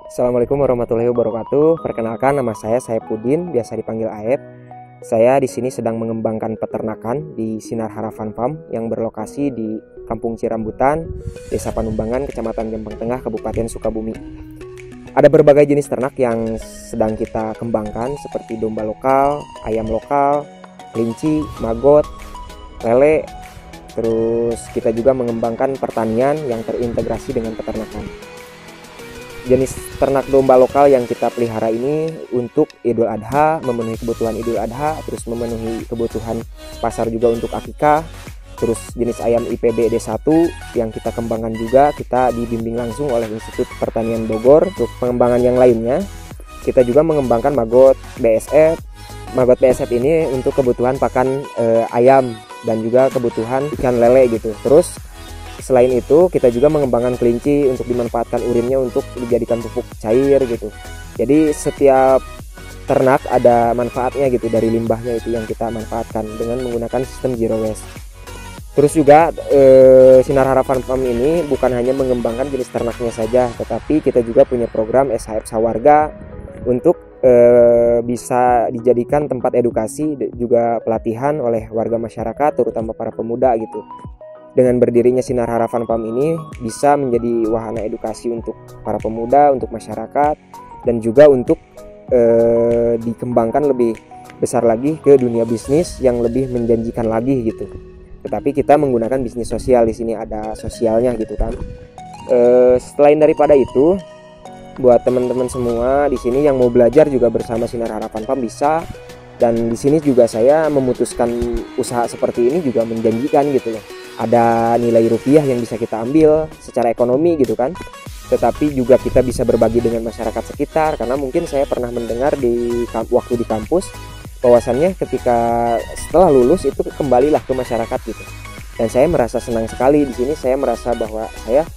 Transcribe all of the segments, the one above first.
Assalamualaikum warahmatullahi wabarakatuh. Perkenalkan, nama saya Saipudin, biasa dipanggil Aep. Saya di sini sedang mengembangkan peternakan di Sinar Harapan Farm yang berlokasi di Kampung Cirambutan, Desa Panumbangan, Kecamatan Gempeng Tengah, Kabupaten Sukabumi. Ada berbagai jenis ternak yang sedang kita kembangkan seperti domba lokal, ayam lokal, kelinci, magot, lele. Terus kita juga mengembangkan pertanian yang terintegrasi dengan peternakan. Jenis ternak domba lokal yang kita pelihara ini untuk Idul Adha, memenuhi kebutuhan Idul Adha, terus memenuhi kebutuhan pasar juga untuk akikah. Terus jenis ayam IPB D1 yang kita kembangkan juga, kita dibimbing langsung oleh Institut Pertanian Bogor. Untuk pengembangan yang lainnya, kita juga mengembangkan magot BSF. Magot BSF ini untuk kebutuhan pakan ayam dan juga kebutuhan ikan lele gitu. Terus selain itu kita juga mengembangkan kelinci untuk dimanfaatkan urinnya untuk dijadikan pupuk cair gitu. Jadi setiap ternak ada manfaatnya gitu, dari limbahnya itu yang kita manfaatkan dengan menggunakan sistem zero waste. Terus juga Sinar Harapan Farm ini bukan hanya mengembangkan jenis ternaknya saja, tetapi kita juga punya program SHF Sawarga untuk bisa dijadikan tempat edukasi juga pelatihan oleh warga masyarakat, terutama para pemuda gitu. Dengan berdirinya Sinar Harapan Farm ini bisa menjadi wahana edukasi untuk para pemuda, untuk masyarakat, dan juga untuk dikembangkan lebih besar lagi ke dunia bisnis yang lebih menjanjikan lagi gitu. Tetapi kita menggunakan bisnis sosial, di sini ada sosialnya gitu kan. Selain daripada itu, buat teman-teman semua di sini yang mau belajar juga bersama Sinar Harapan Farm bisa. Dan di sini juga saya memutuskan usaha seperti ini juga menjanjikan gitu loh. Ada nilai rupiah yang bisa kita ambil secara ekonomi gitu kan. Tetapi juga kita bisa berbagi dengan masyarakat sekitar, karena mungkin saya pernah mendengar waktu di kampus bahwasannya ketika setelah lulus itu kembalilah ke masyarakat gitu. Dan saya merasa senang sekali di sini. Saya merasa bahwa saya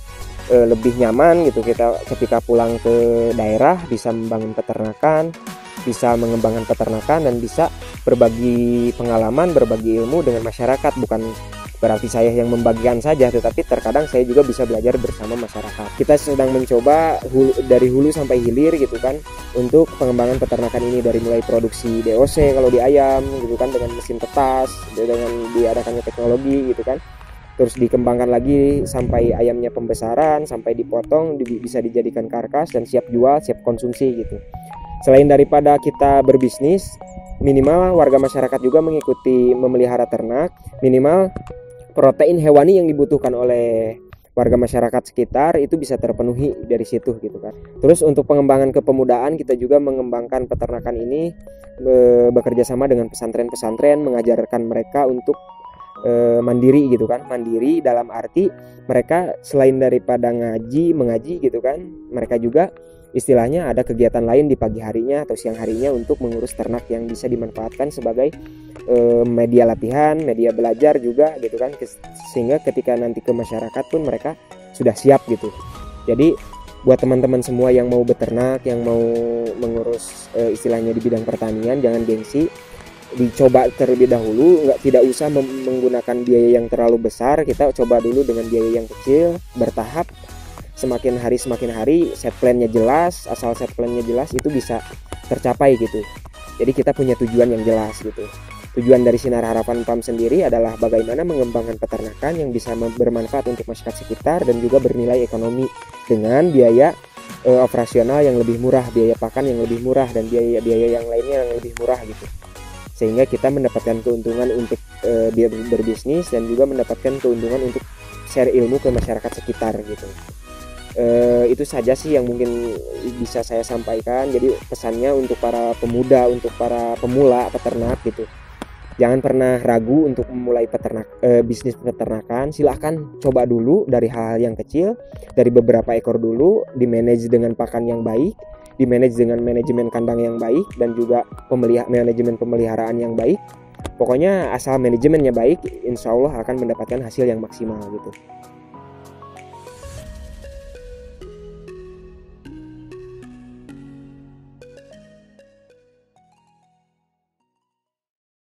lebih nyaman gitu kita ketika pulang ke daerah bisa membangun peternakan, bisa mengembangkan peternakan, dan bisa berbagi pengalaman, berbagi ilmu dengan masyarakat. Bukan berarti saya yang membagikan saja, tetapi terkadang saya juga bisa belajar bersama masyarakat. Kita sedang mencoba dari hulu sampai hilir gitu kan, untuk pengembangan peternakan ini, dari mulai produksi DOC kalau di ayam gitu kan, dengan mesin tetas, dengan diadakannya teknologi gitu kan. Terus dikembangkan lagi sampai ayamnya pembesaran, sampai dipotong, bisa dijadikan karkas dan siap jual, siap konsumsi gitu. Selain daripada kita berbisnis, minimal warga masyarakat juga mengikuti memelihara ternak, minimal protein hewani yang dibutuhkan oleh warga masyarakat sekitar itu bisa terpenuhi dari situ gitu kan. Terus untuk pengembangan kepemudaan, kita juga mengembangkan peternakan ini bekerja sama dengan pesantren-pesantren, mengajarkan mereka untuk mandiri gitu kan. Mandiri dalam arti mereka selain daripada mengaji gitu kan, mereka juga istilahnya ada kegiatan lain di pagi harinya atau siang harinya untuk mengurus ternak yang bisa dimanfaatkan sebagai media latihan, media belajar juga gitu kan, sehingga ketika nanti ke masyarakat pun mereka sudah siap gitu. Jadi buat teman-teman semua yang mau beternak, yang mau mengurus istilahnya di bidang pertanian, jangan gengsi, dicoba terlebih dahulu, tidak usah menggunakan biaya yang terlalu besar. Kita coba dulu dengan biaya yang kecil, bertahap. Semakin hari set plan-nya jelas, asal set plan-nya jelas itu bisa tercapai gitu. Jadi kita punya tujuan yang jelas gitu. Tujuan dari Sinar Harapan Farm sendiri adalah bagaimana mengembangkan peternakan yang bisa bermanfaat untuk masyarakat sekitar dan juga bernilai ekonomi dengan biaya operasional yang lebih murah, biaya pakan yang lebih murah, dan biaya yang lainnya yang lebih murah gitu. Sehingga kita mendapatkan keuntungan untuk berbisnis dan juga mendapatkan keuntungan untuk share ilmu ke masyarakat sekitar gitu. Itu saja sih yang mungkin bisa saya sampaikan. Jadi pesannya untuk para pemuda, untuk para pemula peternak gitu, jangan pernah ragu untuk memulai bisnis peternakan. Silahkan coba dulu dari hal-hal yang kecil, dari beberapa ekor dulu, dimanage dengan pakan yang baik, dimanage dengan manajemen kandang yang baik, dan juga manajemen pemeliharaan yang baik. Pokoknya asal manajemennya baik, insya Allah akan mendapatkan hasil yang maksimal gitu.